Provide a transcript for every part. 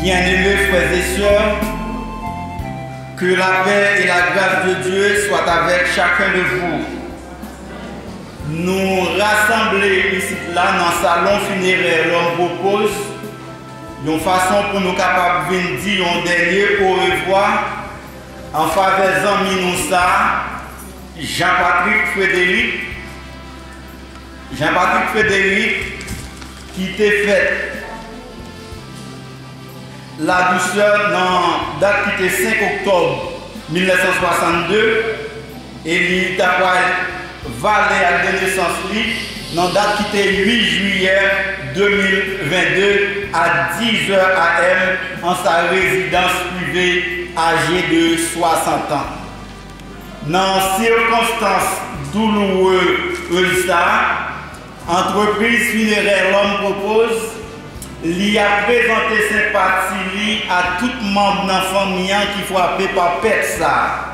Bien-aimés frères et sœurs, que la paix et la grâce de Dieu soient avec chacun de vous. Nous rassembler ici là dans le salon funéraire l'homme propose une façon pour nous capables de dire un dernier au revoir en faveur d'amis nous ça Jean-Patrick Frédéric qui était fait la douceur dans date qui était 5 octobre 1962 et il a valé à la naissance dans date qui était 8 juillet 2022 à 10h AM en sa résidence privée âgée de 60 ans. Dans circonstances douloureuses, entreprise funéraire l'homme propose, il a présenté sympathie à tout membre de la famille qui frappé par pète ça.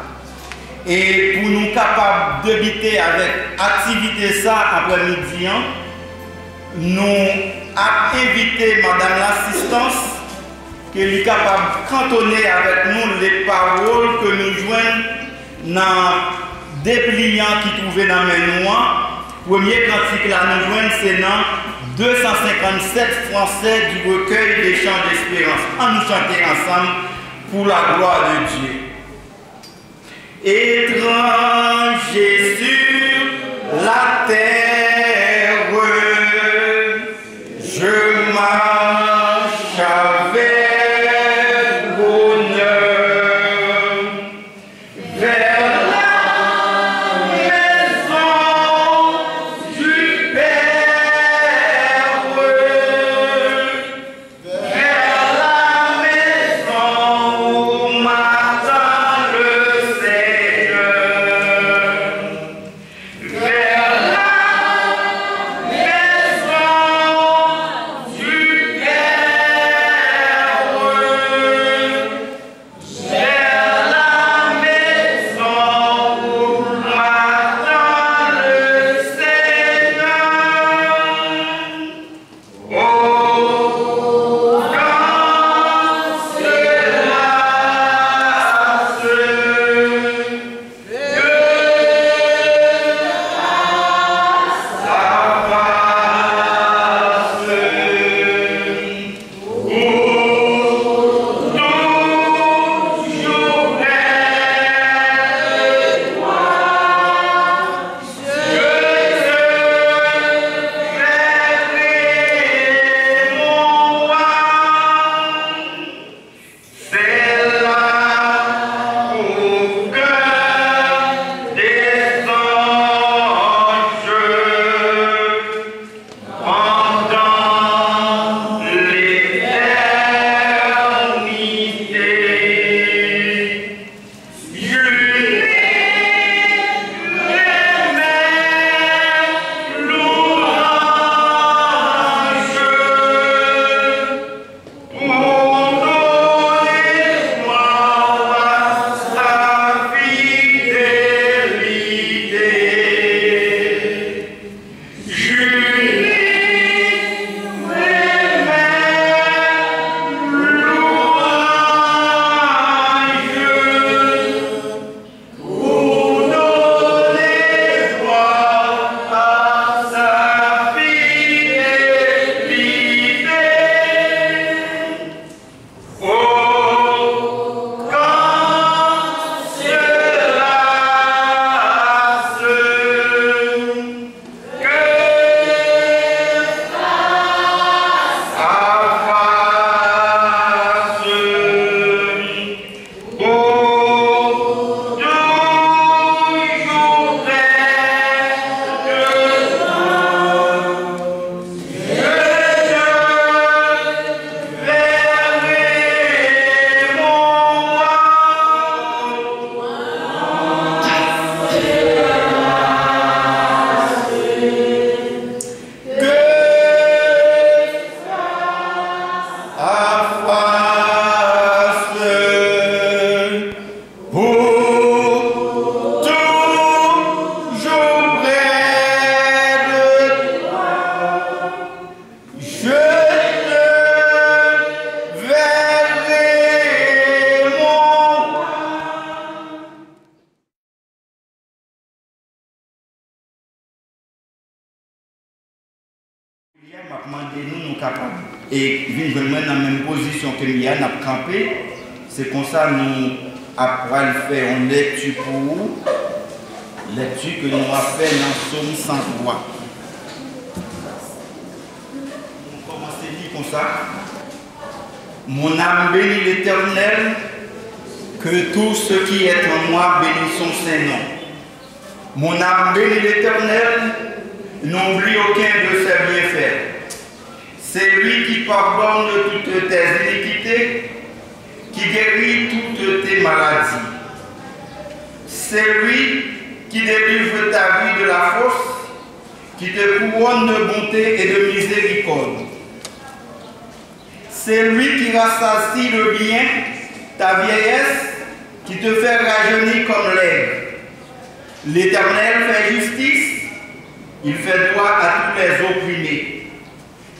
Et pour nous capables de débuter avec activité ça après-midi, nous avons invité Madame l'assistance qui est capable de cantonner avec nous les paroles que nous joignons dans des pliants qui trouvaient dans mes noirs. Premier cantique là nous joignons c'est dans 257 Français du recueil des chants d'espérance. On nous chanter ensemble pour la gloire de Dieu. Étranger sur la terre, je marche avec bonheur vers la maison du Père, vers la maison où m'attend le Seigneur. Je te verrai. capables et vivre dans la même position que nous avons campé. C'est comme ça nous après le faire une lecture pour vous, lecture que nous avons fait dans Somme 103. On commence à dire comme ça. Mon âme bénit l'Éternel, que tout ce qui est en moi bénisse son Saint-Nom. Mon âme bénit l'Éternel, n'oublie aucun de ses bienfaits. C'est lui qui pardonne toutes tes iniquités, qui guérit toutes tes maladies. C'est lui qui délivre ta vie de la fosse, qui te couronne de bonté et de miséricorde. C'est lui qui rassasie le bien, ta vieillesse, qui te fait rajeunir comme l'aigle. L'Éternel fait justice, il fait droit à tous les opprimés.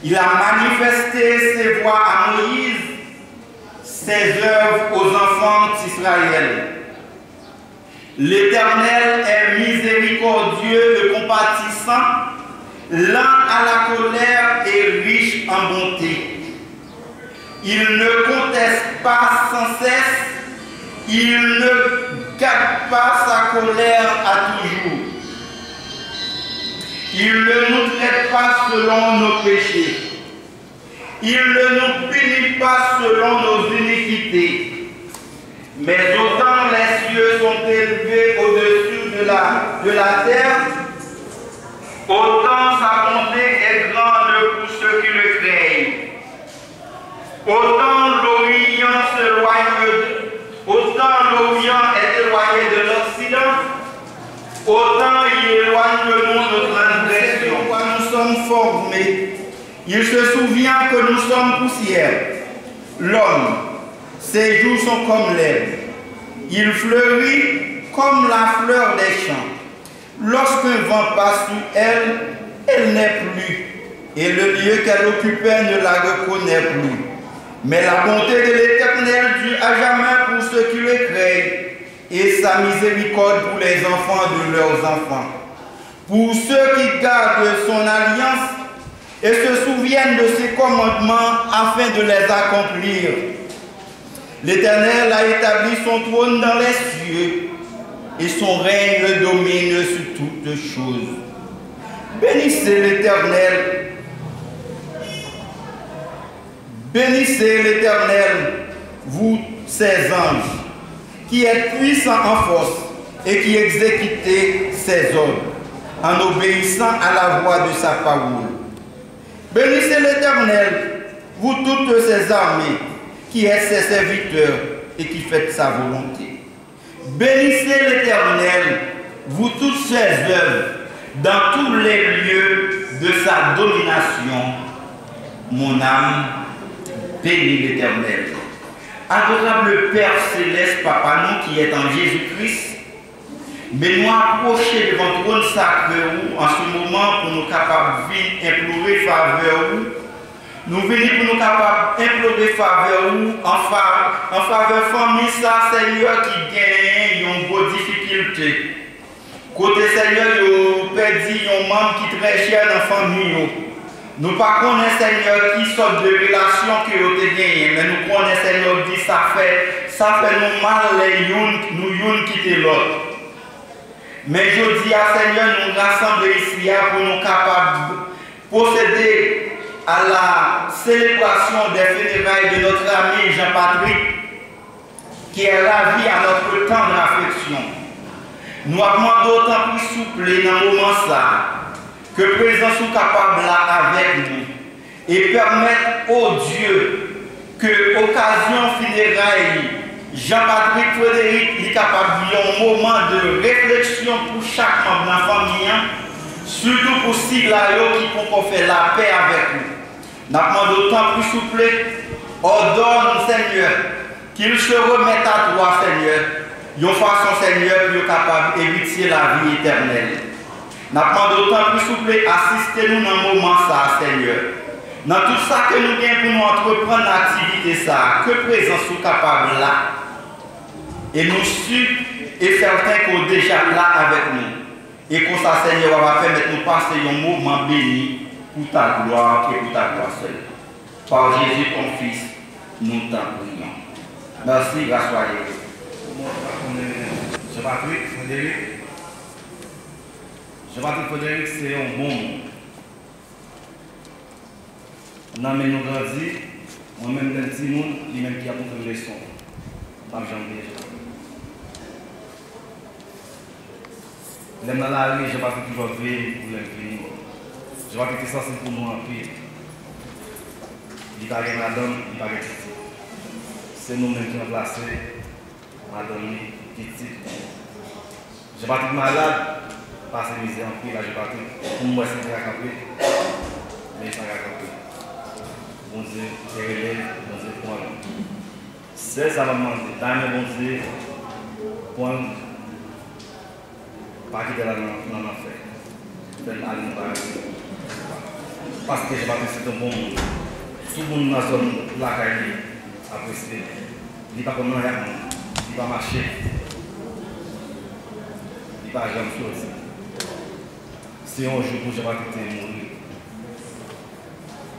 Il a manifesté ses voies à Moïse, ses œuvres aux enfants d'Israël. L'Éternel est miséricordieux et compatissant, lent à la colère et riche en bonté. Il ne conteste pas sans cesse, il ne garde pas sa colère à toujours. Il ne nous traite pas selon nos péchés. Il ne nous punit pas selon nos iniquités. Mais autant les cieux sont élevés au-dessus de la terre, autant sa bonté est grande pour ceux qui le craignent. Autant l'Orient est éloigné de l'Occident, autant il éloigne de nous notre transgression. Nous sommes formés. Il se souvient que nous sommes poussière. L'homme, ses jours sont comme l'herbe. Il fleurit comme la fleur des champs. Lorsqu'un vent passe sur elle, elle n'est plus. Et le lieu qu'elle occupait ne la reconnaît plus. Mais la bonté de l'Éternel dure à jamais pour ceux qui le craignent, et sa miséricorde pour les enfants de leurs enfants. Pour ceux qui gardent son alliance et se souviennent de ses commandements afin de les accomplir. L'Éternel a établi son trône dans les cieux, et son règne domine sur toutes choses. Bénissez l'Éternel. Bénissez l'Éternel, vous, ses anges, qui êtes puissants en force et qui exécutez ses ordres, en obéissant à la voix de sa parole. Bénissez l'Éternel, vous toutes ses armées, qui êtes ses serviteurs et qui faites sa volonté. Bénissez l'Éternel, vous toutes ses œuvres, dans tous les lieux de sa domination. Mon âme bénis l'Éternel. Adorable Père Céleste, Papa, nous qui est en Jésus-Christ, mais nous approcher devant le trône sacré en ce moment pour nous capables de implorer faveur. Nous venons pour nous capables d'implorer faveur en faveur famille, ça, Seigneur, qui gagne une bonne difficulté. Côté Seigneur, vous perdu un membre qui est très cher dans la famille. Nous ne connaissons pas, Seigneur, qui sorte de relation que vous avez gagné, mais nous connaissons, Seigneur, qui ça fait nous mal les uns quitter l'autre. Mais je dis à Seigneur, nous rassembler ici pour nous capables de procéder à la célébration des funérailles de notre ami Jean-Patrick, qui est ravi à notre temps de réflexion. Nous demandons d'autant plus souple dans le moment ça, que le président soit capable là avec nous et permettre au Dieu que l'occasion funérailles Jean-Patrick Frédéric est capable d'un moment de réflexion pour chaque membre de la famille, surtout pour ceux qui peuvent faire la paix avec nous. Nous demandons d'autant plus souple, ordonne Seigneur, qu'il se remette à toi Seigneur, de façon Seigneur pour être capable d'éviter la vie éternelle. Nous demandons d'autant plus souple, assistez-nous dans le moment ça Seigneur. Dans tout ça que nous avons pour nous entreprendre l'activité ça, que présence soit capable là. Et nous suivre et certains qui sont déjà là avec nous. Et comme ça, Seigneur, va permettre de nous passer un mouvement béni pour ta gloire et pour ta gloire seule. Par Jésus, ton Fils, nous t'en prions. Merci, grâce à Dieu. Jean-Patrick Frédéric. Jean-Patrick Frédéric, c'est un bon monde. Non, mais nous grandis, moi-même, dans le petit monde, lui-même qui a montré une leçon. Pas jamais. L'aime dans la rue, je ne vais pas toujours veiller pour l'infini. Je vais quitter ça, c'est pour nous en paix. Il n'y a pas de madame, il n'y a pas de titi. C'est nous-mêmes qui avons placé madame, titi. Je ne vais pas être malade, passer misère en paix, là, je ne vais pas être. Pour moi, c'est un camper. Mais c'est un camper. Bon Dieu, relève, bon Dieu, point. C'est ça, va demander. Dans bon Dieu, point. Pas quitter là dans l'enfer. Parce que je vais c'est un bon monde. Tout le monde dans la zone de la caille apprécie. Il n'est pas comme un monde. Il va marcher. Il va jamais sortir. C'est un jour où je vais quitter mourir.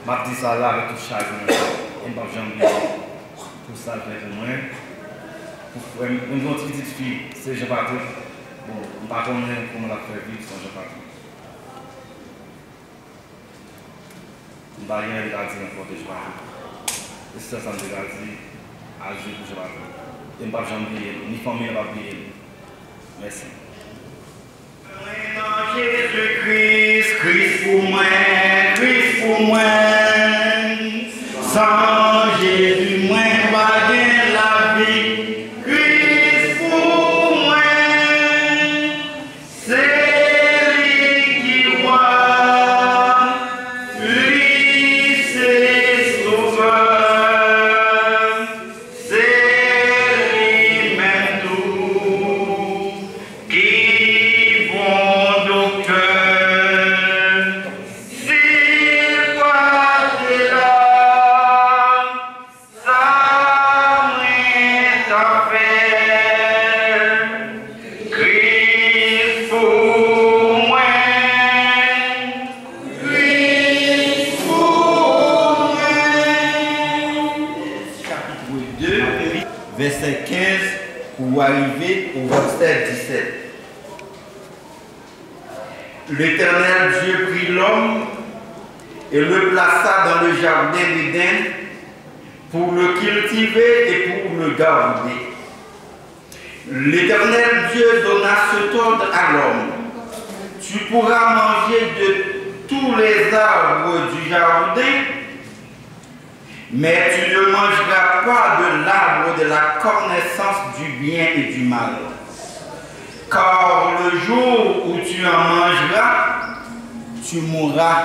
Ma petite ça là avec tout charge. Il ne va jamais pour ça pour moi. Pour une autre petite fille, c'est je vais bon, je ne sais pas comment la faire vivre sans Jean-Patrick. Je ne vais rien regarder n'importe quoi. Et ça, ça me regarde à Dieu pour Jean-Patrick. Je ne vais pas oublier, ni famille ne va oublier. Merci. Jésus-Christ, Christ pour moi, Christ pour moi. Sans Jésus, moi, pas de la vie. Verset 15 pour arriver au verset 17. L'Éternel Dieu prit l'homme et le plaça dans le jardin d'Éden pour le cultiver et pour le garder. L'Éternel Dieu donna cet ordre à l'homme. Tu pourras manger de tous les arbres du jardin, mais tu ne mangeras pas de l'arbre de la connaissance du bien et du mal. Car le jour où tu en mangeras, tu mourras,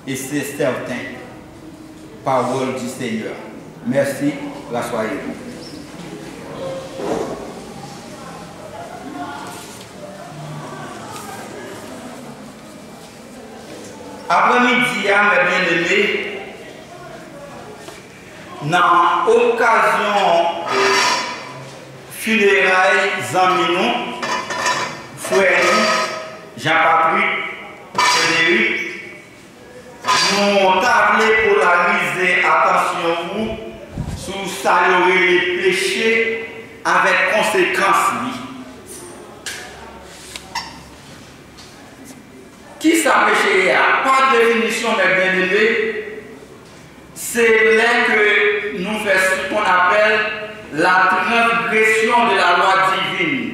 et c'est certain. Parole du Seigneur. Merci, rassoyez-vous. Après-midi, mes bien-aimés, dans l'occasion funérailles Zaminon, frère Jean-Patrick Frédéric, nous avons tablé pour la mise attention vous sur saluer les péchés avec conséquence. Qui ça péché? Pas de définition, mes bien-aimés. C'est là que nous faisons ce qu'on appelle la transgression de la loi divine.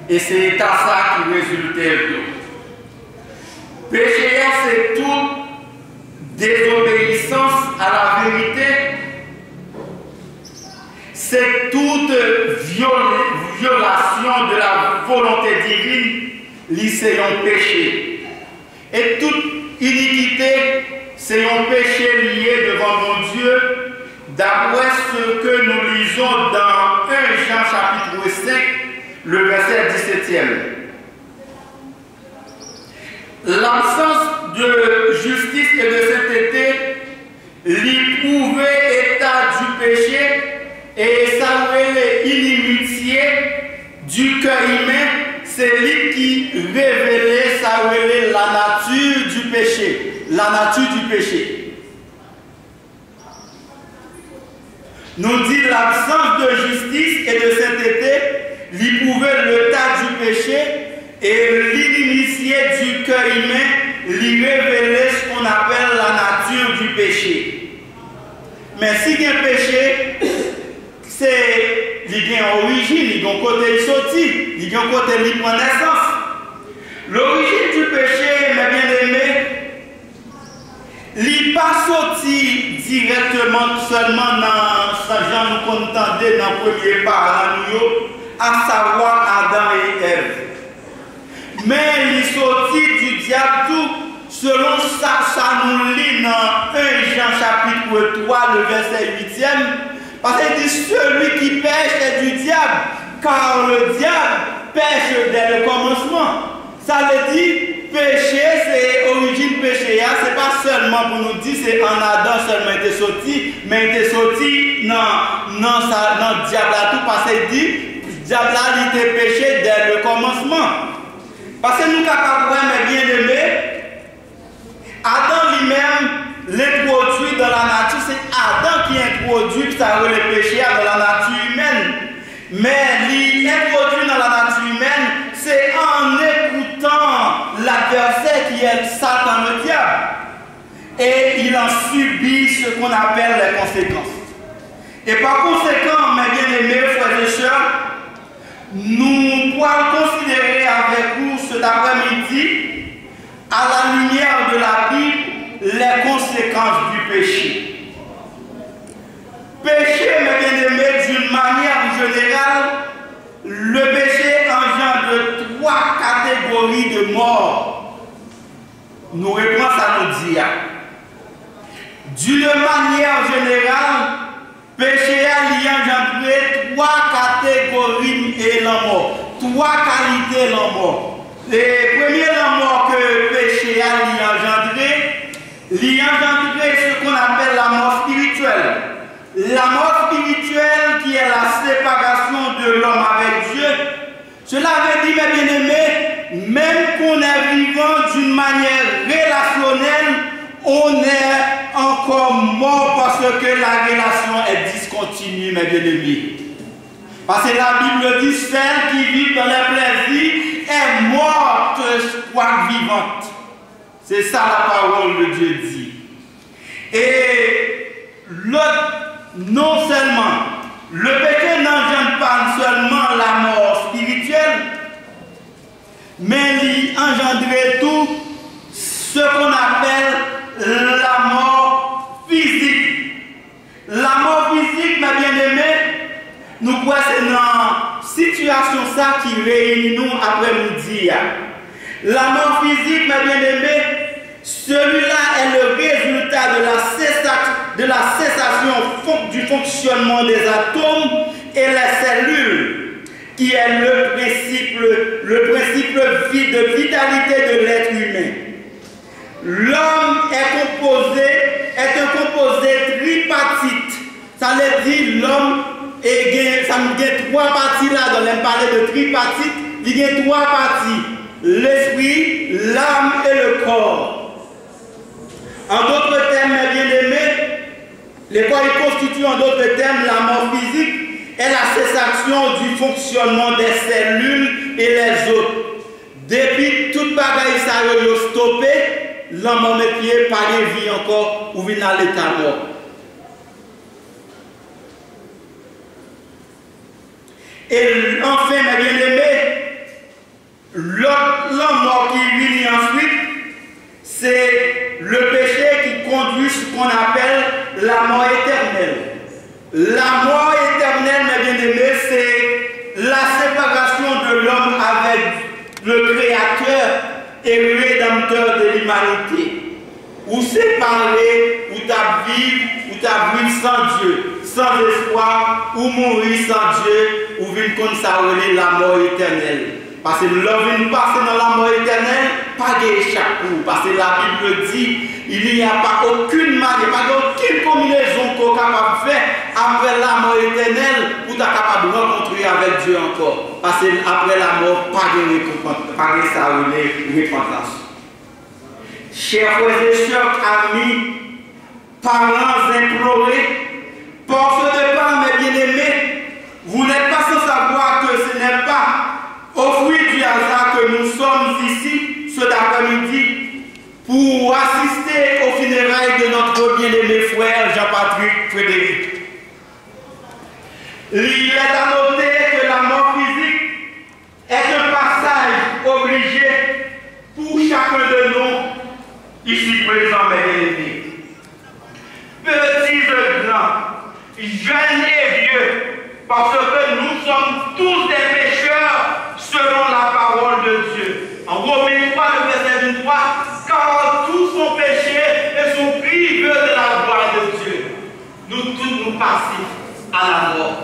Et c'est à ça qui résultait tout. Péché, c'est toute désobéissance à la vérité. C'est toute violation de la volonté divine, c'est un péché. Et toute iniquité, c'est un péché lié devant mon Dieu, d'après ce que nous lisons dans 1 Jean chapitre 5, le verset 17e. L'absence de justice et de sainteté, l'éprouvé état du péché et sa inimitié du cœur humain, c'est lui qui révélait la nature du péché. La nature du péché. nous dit l'absence de justice et de sainteté, lui prouver le tas du péché et l'inimitié du cœur humain, lui révéler ce qu'on appelle la nature du péché. Mais si il y a un péché, c'est il y a une origine, il y a un côté sorti, il y a un côté qui prend naissance. L'origine du péché, mes bien-aimés, il n'est pas sorti directement seulement dans ce genre nous contendait dans le premier parent, à savoir Adam et Ève. Mais il est sorti du diable tout, selon ça nous lit dans 1 Jean chapitre 3, le verset 8e, parce qu'il dit celui qui pêche est du diable, car le diable pêche dès le commencement. Ça veut dire, péché, c'est origine péché. Ce n'est pas seulement pour nous dire c'est en Adam seulement était sorti, mais il était sorti dans le diable à tout, parce qu'il dit, le diable il était péché dès le commencement. Parce que nous sommes capables de voir, mais bien aimé, Adam lui-même l'introduit dans la nature, c'est Adam qui introduit ça le péché dans la nature humaine. Mais l'introduit dans la nature humaine, c'est en écoutant l'adversaire qui est Satan le diable. Et il en subit ce qu'on appelle les conséquences. Et par conséquent, mes bien-aimés frères et sœurs, nous pourrons considérer avec vous cet après-midi, à la lumière de la Bible, les conséquences du péché. Péché, mes bien-aimés, d'une manière générale, le péché engendre 3 catégories de morts. Nous répondons à nous dire. D'une manière générale, péché a engendré 3 catégories et la mort, 3 qualités la mort. Les premiers la mort que le péché a engendré, ce qu'on appelle la mort spirituelle. La mort spirituelle qui est la séparation de l'homme avec Dieu. Cela veut dire, mes bien-aimés, même qu'on est vivant d'une manière relationnelle, on est encore mort parce que la relation est discontinue, mes bien-aimés. Parce que la Bible dit, celle qui vit dans les plaisirs est morte, quoique vivante. C'est ça la parole de Dieu dit. Et l'autre, non seulement, le péché n'engendre pas seulement la mort spirituelle, mais il engendrait tout ce qu'on appelle la mort physique. La mort physique, mes bien-aimés, nous croyons que c'est dans situation ça qui réunit nous après-midi. La mort physique, mes bien-aimés, celui-là est le résultat de la cessation du fonctionnement des atomes et les cellules, qui est le principe de vitalité de l'être humain. L'homme est un composé tripartite. Ça veut dire l'homme ça me dit 3 parties là, dans les parler de tripartite, il y a 3 parties, l'esprit, l'âme et le corps. En d'autres termes, mes bien-aimés, les quoi il constitue en d'autres termes la mort physique est la cessation du fonctionnement des cellules et les autres. Depuis toute bagaille ça a stoppé, l'homme met pied par les vies encore ou vient à l'état mort. Et enfin, mes bien-aimés, l'homme mort qui vit ensuite, c'est le péché qui conduit ce qu'on appelle la mort éternelle. La mort éternelle, mes bien-aimés, c'est la séparation de l'homme avec le Créateur et le Rédempteur de l'humanité. Ou séparer, ou vivre sans Dieu, sans espoir, ou mourir sans Dieu, ou vivre comme ça, la mort éternelle. Parce que l'homme vient passer dans la mort éternelle, pas d'échappement. Parce que la Bible dit, il n'y a pas aucune manière, pas aucune combinaison qu'on est capable de faire après la mort éternelle pour être capable de rencontrer avec Dieu encore. Parce qu'après la mort, pas de repentance. Chers frères et sœurs, amis, parents implorés, Pour ce départ, mes bien-aimés, vous n'êtes pas sans savoir que ce n'est pas au fruit du hasard que nous sommes ici cet après-midi pour assister aux funérailles de notre bien-aimé frère Jean-Patrick Frédéric. Il est à noter que la mort physique est un passage obligé pour chacun de nous ici présents, mes bien-aimés. Petits et grands, jeunes et vieux, parce que nous sommes tous des pécheurs selon la parole de Dieu. En Romains 3, le verset 23, car tous sont péchés et sont privés de la gloire de Dieu. Nous tous nous passons à la mort.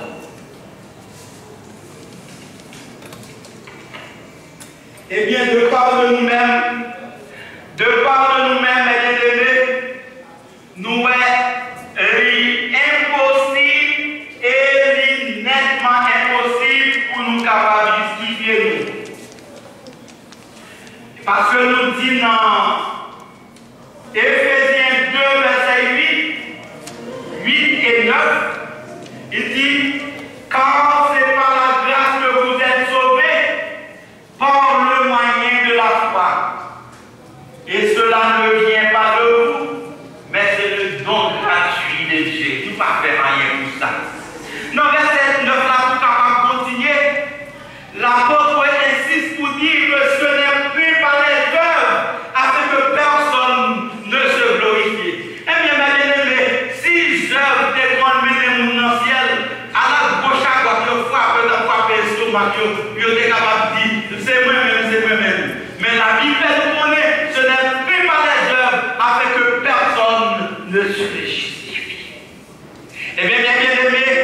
Eh bien, de part de nous-mêmes, mes bien-aimés, nous est impossible et nettement impossible pour nous capables de justifier nous. Parce que nous dit dans Éphésiens 2, verset 8 et 9, il dit, car c'est par la grâce que vous êtes sauvés par le moyen de la foi. Et cela ne vient pas de vous, mais c'est le don gratuit de Dieu. Tout pas fait rien pour ça. Dans verset 9, là, pour capable continuer, l'apôtre insiste pour dire que ce n'est plus par les œuvres afin que personne ne se glorifie. Eh bien, mes bien-aimés, si j'œuvre des grandes menées dans le ciel, à la gauche à droite, je frappe l'estomac, je suis capable de dire, c'est moi-même. Mais la Bible nous connaît, ce n'est plus par les œuvres afin que personne ne se justifie. Eh bien, bien-aimés,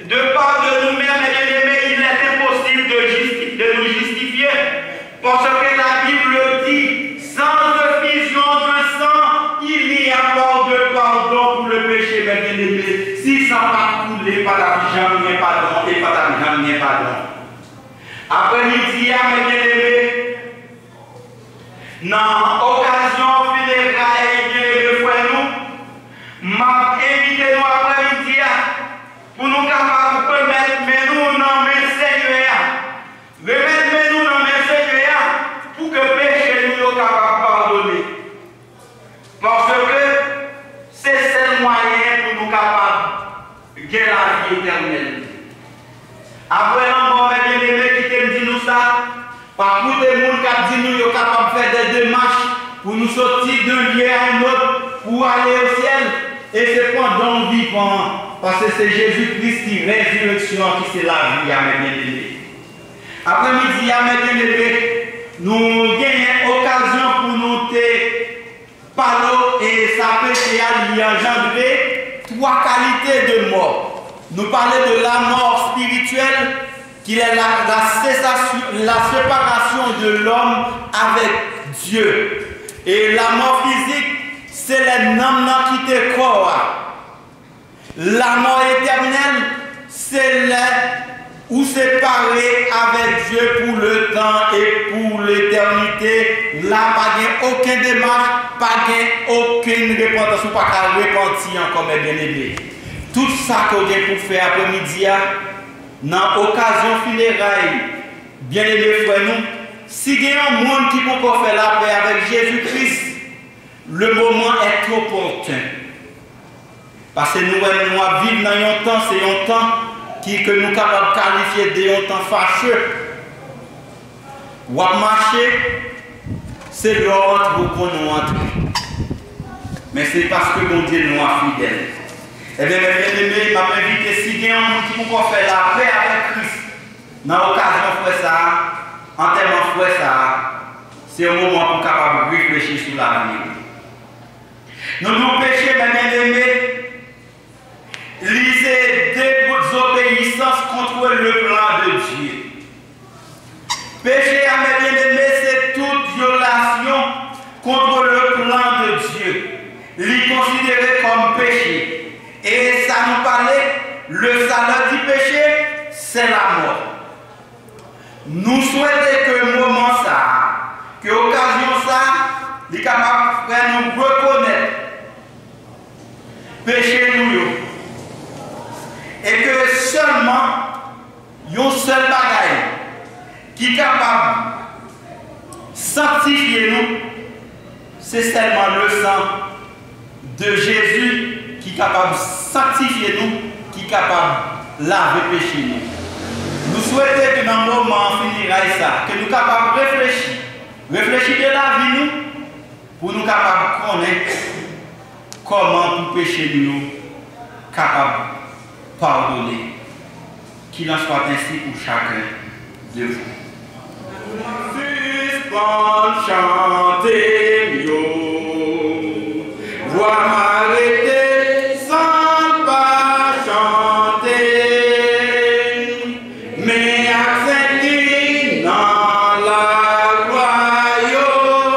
de part de nous-mêmes, bien-aimés, il est impossible de nous justifier parce que la Bible dit, sans effusion de sang, il n'y a pas de pardon pour le péché, mes bien-aimés. Si ça va couler par la jambe, il n'y a pas pardon, et par la jambe, il n'y a pas pardon. Après-midi, mes bien-aimés, dans l'occasion funéraire, bien-aimés, nous, m'a invité nous après-midi pour nous capables de remettre nous dans mes seigneurs. Remettre nous dans mes seigneurs pour que le péché nous soit capable de pardonner. Parce que c'est le moyen pour nous capables de gagner la vie éternelle. Après la mort, mes bien-aimés, qui te dit nous ça, par beaucoup de monde qui dit nous sommes capables de faire des démarches pour nous sortir d'un lieu à un autre pour aller au ciel. Et c'est pendant le vivant, parce que c'est Jésus-Christ qui résurrection, qui c'est la vie, mes bien-aimés. Après-midi, mes bien-aimés, nous gagnons occasion pour nous parler et ça peut y engendrer trois qualités de mort. Nous parlons de la mort spirituelle, qui est la séparation de l'homme avec Dieu. Et la mort physique, c'est les noms qui te croient. La mort éternelle, c'est où séparé avec Dieu pour le temps et pour l'éternité. Là, pas aucune démarche, pas aucune repentance, ou pas qu'à repentir encore, mes bien-aimés. Tout ça qu'on a pour faire après-midi, dans l'occasion funéraire, bien-aimés frères, nous, si il y a un monde qui peut faire la paix avec Jésus-Christ, le moment est trop opportun. Parce que nous vivons dans un temps, c'est un temps que nous sommes capables de qualifier de un temps fâcheux. Ou à marcher, c'est l'ordre pour nous entrer. Mais c'est parce que mon Dieu nous est fidèle. Eh bien, mes bien-aimés, je m'invite si il y a un monde qui peut faire la paix avec Christ, dans l'occasion de ça, en termes de ça, c'est un moment pour capable de réfléchir sur l'avenir. Nous nous péchons, mes bien-aimés, lisez désobéissance contre le plan de Dieu. Péché, mes bien-aimés, c'est toute violation contre le plan de Dieu. L'y considérer comme péché. Et ça nous parlait, le salaire du péché, c'est la mort. Nous souhaitons que le moment ça, que l'occasion ça, les camarades nous reconnaître. Péché nous, qui est capable de sanctifier nous, c'est seulement le sang de Jésus qui est capable de sanctifier nous, qui est capable de laver péché nous. Nous souhaitons que dans le moment finira ça, que nous sommes capables de réfléchir de la vie nous, pour nous capables de connaître comment pour pécher nous, capables de pardonner. Qu'il en soit ainsi pour chacun de vous. Suspends chanter yo, voix m'arrêter sans pas chanter, mais accepter dans la royaume,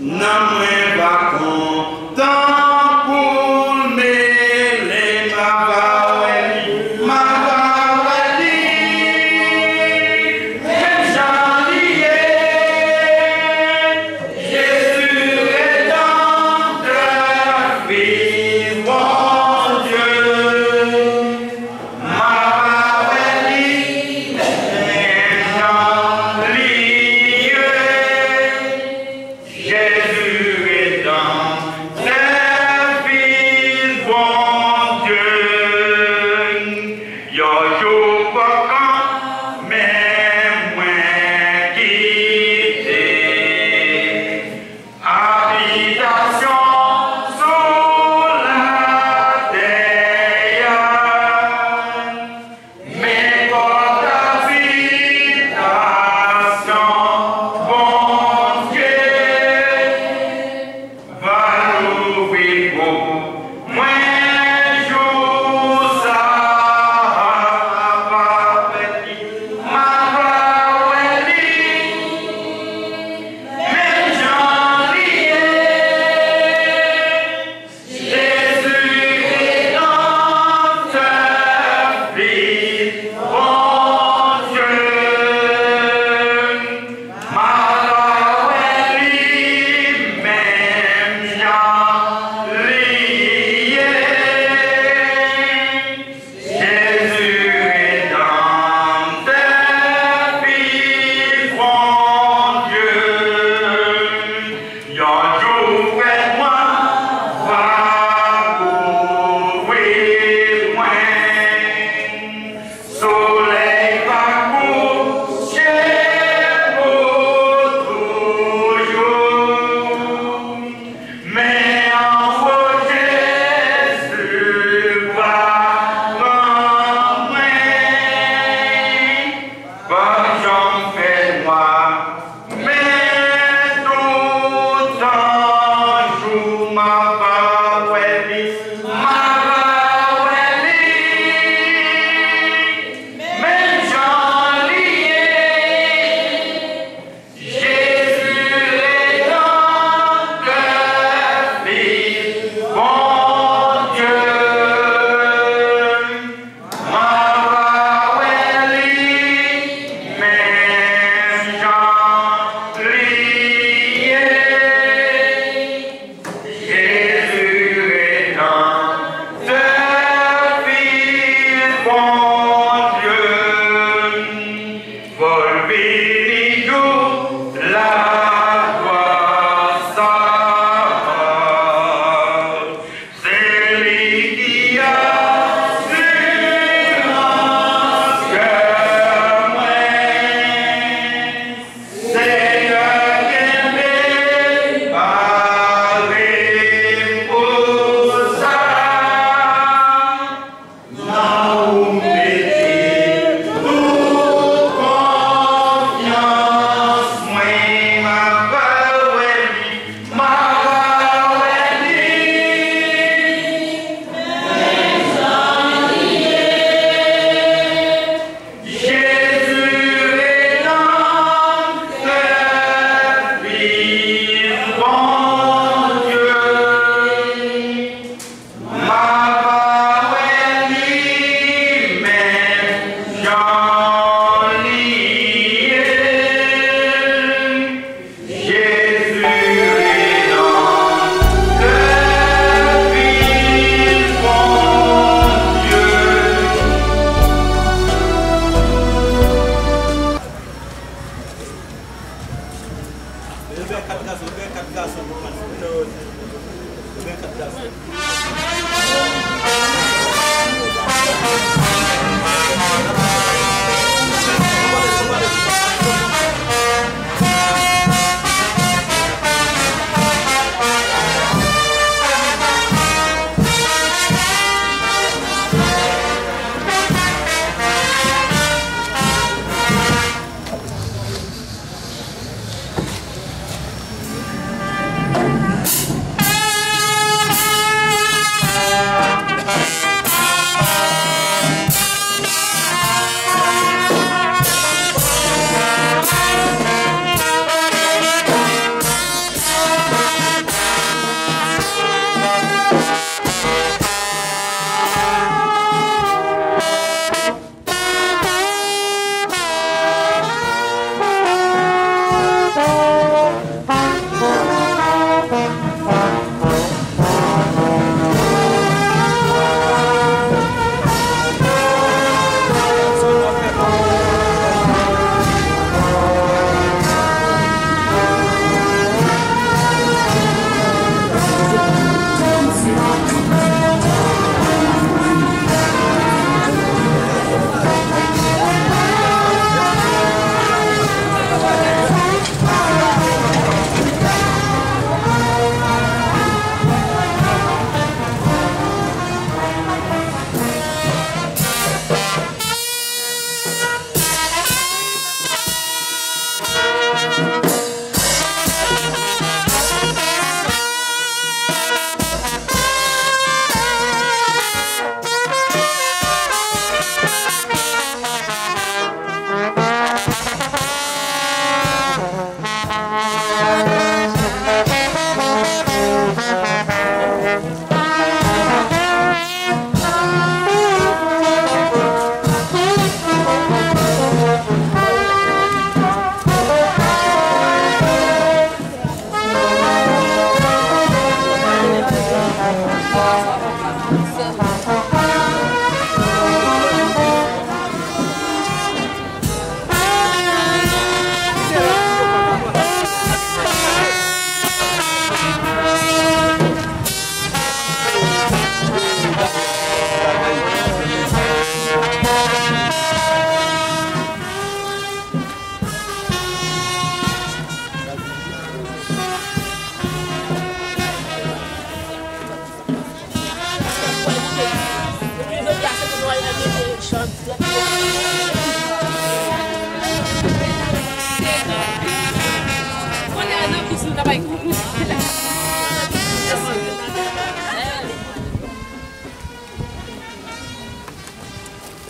non moins pas content pour mêler ma voix, ma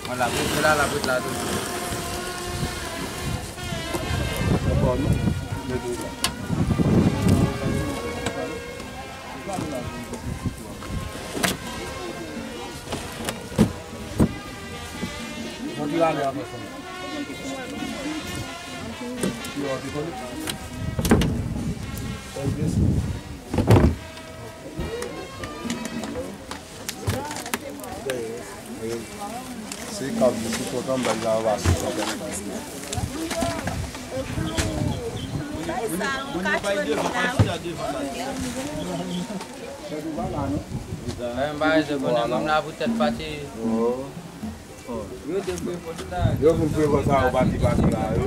Voilà, c'est là la route là. Se kap di si kokan ba jan wasi kokan. Yo vin pre vota ou bati la yo.